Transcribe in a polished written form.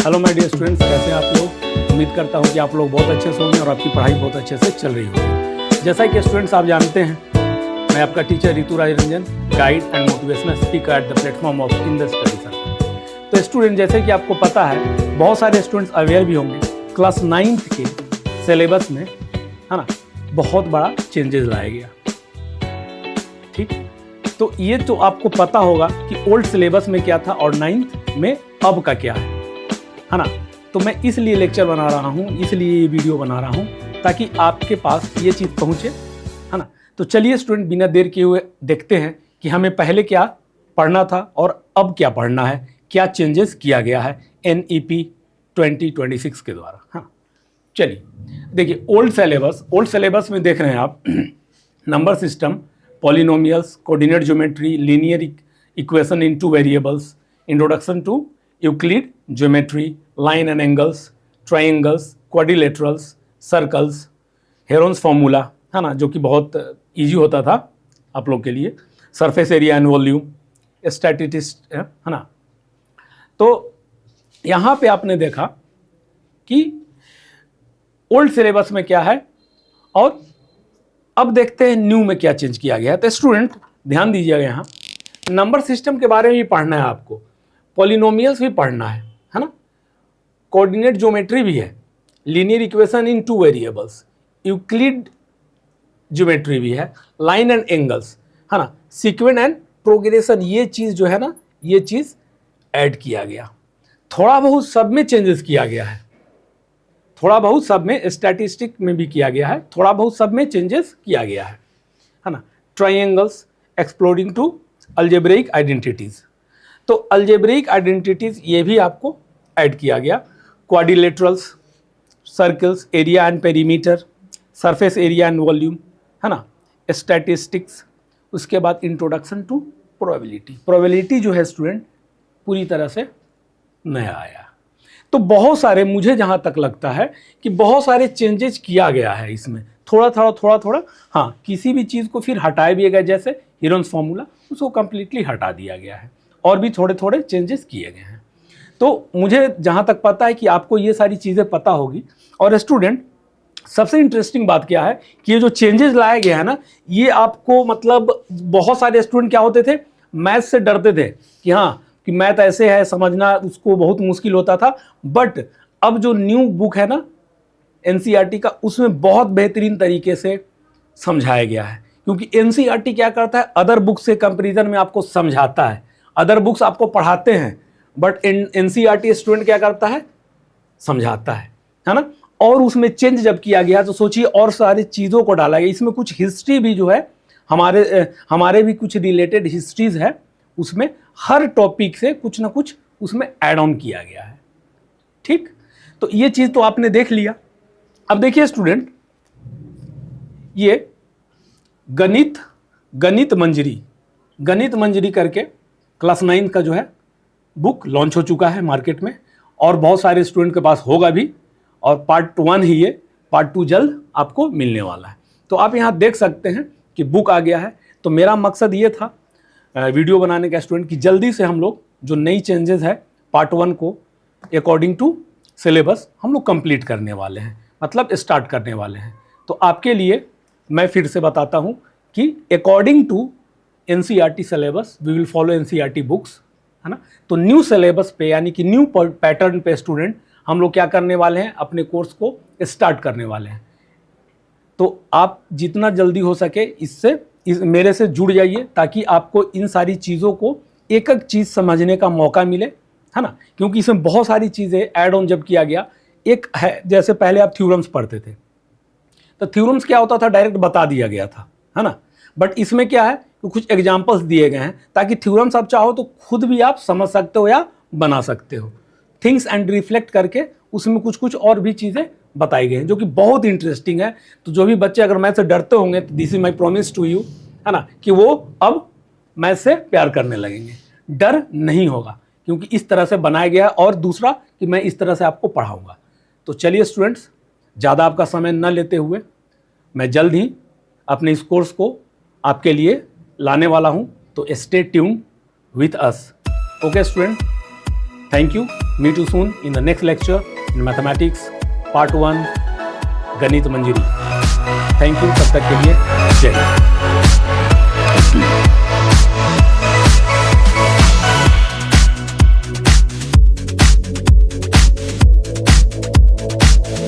Hello my dear students, कैसे हैं आप लोग। उम्मीद करता हूं कि आप लोग बहुत अच्छे से होंगे और आपकी पढ़ाई बहुत अच्छे से चल रही होगी। जैसा कि स्टूडेंट्स आप जानते हैं, मैं आपका teacher Ritu Raj Ranjan, guide and motivational speaker at the platform of in the study circle. तो स्टूडेंट, जैसे कि आपको पता है, बहुत सारे स्टूडेंट्स अवेयर भी होंगे, क्लास 9th के सिलेबस में, है ना, बहुत बड़ा चेंजेस लाया गया। ठीक, तो ये तो आपको पता होगा कि ओल्ड सिलेबस में क्या था और 9th में अब का क्या है ना। तो मैं इसलिए लेक्चर बना रहा हूँ, इसलिए ये वीडियो बना रहा हूँ, ताकि आपके पास ये चीज़ पहुँचे, है ना। तो चलिए स्टूडेंट, बिना देर किए हुए देखते हैं कि हमें पहले क्या पढ़ना था और अब क्या पढ़ना है, क्या चेंजेस किया गया है NEP 2026 के द्वारा। हाँ, चलिए देखिए, ओल्ड सिलेबस में देख रहे हैं आप number system, polynomials, coordinate geometry, linear equation in 2 variables, introduction to Euclid geometry, line and angles, triangles, quadrilaterals, circles, Heron's formula, है ना, जो कि बहुत इजी होता था आप लोग के लिए, surface area and volume, statistics, है ना। तो यहाँ पे आपने देखा कि ओल्ड सिलेबस में क्या है और अब देखते हैं न्यू में क्या चेंज किया गया है। तो स्टूडेंट ध्यान दीजिएगा, यहाँ नंबर सिस्टम के बारे में भी पढ़ना है आपको, पॉलिनोमियल्स भी पढ़ना है ना, कोऑर्डिनेट ज्योमेट्री भी है, linear equation in 2 variables, Euclid geometry भी है, लाइन एंड एंगल्स, है ना, सीक्वेंस एंड प्रोग्रेशन, ये चीज़ जो है ना, ये चीज़ ऐड किया गया। थोड़ा बहुत सब में चेंजेस किया गया है, थोड़ा बहुत सब में, स्टैटिस्टिक में भी किया गया है, थोड़ा बहुत सब में चेंजेस किया गया है ना। Triangles, exploring to algebraic identities, तो अलजेब्रिक आइडेंटिटीज़ ये भी आपको ऐड किया गया। Quadrilaterals, circles, area and perimeter, surface area and volume, है ना, स्टैटिस्टिक्स, उसके बाद इंट्रोडक्शन टू प्रोबेबिलिटी जो है स्टूडेंट पूरी तरह से नया आया। तो बहुत सारे, मुझे जहाँ तक लगता है कि बहुत सारे चेंजेस किया गया है इसमें, थोड़ा। हाँ, किसी भी चीज़ को फिर हटाया भी गया, जैसे हेरोन्स फॉर्मूला, उसको कम्प्लीटली हटा दिया गया है और भी थोड़े चेंजेस किए गए हैं। तो मुझे जहाँ तक पता है कि आपको ये सारी चीज़ें पता होगी। और स्टूडेंट, सबसे इंटरेस्टिंग बात क्या है कि ये जो चेंजेस लाया गया है ना, ये आपको, मतलब बहुत सारे स्टूडेंट क्या होते थे, मैथ से डरते थे कि हाँ, कि मैथ ऐसे है, समझना उसको बहुत मुश्किल होता था। बट अब जो न्यू बुक है ना NCERT का, उसमें बहुत बेहतरीन तरीके से समझाया गया है, क्योंकि NCERT क्या करता है, अदर बुक से कंपेरिजन में आपको समझाता है। अदर बुक्स आपको पढ़ाते हैं, बट NCERT स्टूडेंट क्या करता है, समझाता है ना। और उसमें चेंज जब किया गया तो सोचिए, और सारी चीज़ों को डाला गया इसमें, कुछ हिस्ट्री भी जो है, हमारे भी कुछ रिलेटेड हिस्ट्रीज है उसमें, हर टॉपिक से कुछ ना कुछ उसमें ऐड ऑन किया गया है। ठीक, तो ये चीज़ तो आपने देख लिया। अब देखिए स्टूडेंट, ये गणित मंजरी करके क्लास 9 का जो है बुक लॉन्च हो चुका है मार्केट में, और बहुत सारे स्टूडेंट के पास होगा भी, और पार्ट 1 ही है, पार्ट 2 जल्द आपको मिलने वाला है। तो आप यहाँ देख सकते हैं कि बुक आ गया है। तो मेरा मकसद ये था वीडियो बनाने का स्टूडेंट, कि जल्दी से हम लोग जो नई चेंजेस है पार्ट 1 को अकॉर्डिंग टू सिलेबस हम लोग कंप्लीट करने वाले हैं, मतलब स्टार्ट करने वाले हैं। तो आपके लिए मैं फिर से बताता हूँ कि according to NCERT syllabus we will follow NCERT books, है ना। तो न्यू सिलेबस पे, यानी कि न्यू पैटर्न पे स्टूडेंट हम लोग क्या करने वाले हैं, अपने कोर्स को स्टार्ट करने वाले हैं। तो आप जितना जल्दी हो सके मेरे से जुड़ जाइए, ताकि आपको इन सारी चीज़ों को एक एक चीज़ समझने का मौका मिले, है ना। क्योंकि इसमें बहुत सारी चीज़ें ऐड ऑन जब किया गया, एक है, जैसे पहले आप थ्योरम्स पढ़ते थे, तो थ्योरम्स क्या होता था, डायरेक्ट बता दिया गया था, है ना। बट इसमें क्या है, तो कुछ एग्जाम्पल्स दिए गए हैं, ताकि थ्योरम्स आप चाहो तो खुद भी आप समझ सकते हो या बना सकते हो। थिंग्स एंड रिफ्लेक्ट करके उसमें कुछ और भी चीज़ें बताई गई हैं, जो कि बहुत इंटरेस्टिंग है। तो जो भी बच्चे अगर मैथ से डरते होंगे, तो this is my promise to you, है ना, कि वो अब मैथ से प्यार करने लगेंगे, डर नहीं होगा, क्योंकि इस तरह से बनाया गया है। और दूसरा कि मैं इस तरह से आपको पढ़ाऊँगा। तो चलिए स्टूडेंट्स, ज़्यादा आपका समय न लेते हुए मैं जल्द ही अपने इस कोर्स को आपके लिए लाने वाला हूँ। तो stay tune with us. Okay student, thank you, meet you soon in the next lecture in mathematics part 1 Ganit Manjari. Thank you, तब तक के लिए जय हिंद।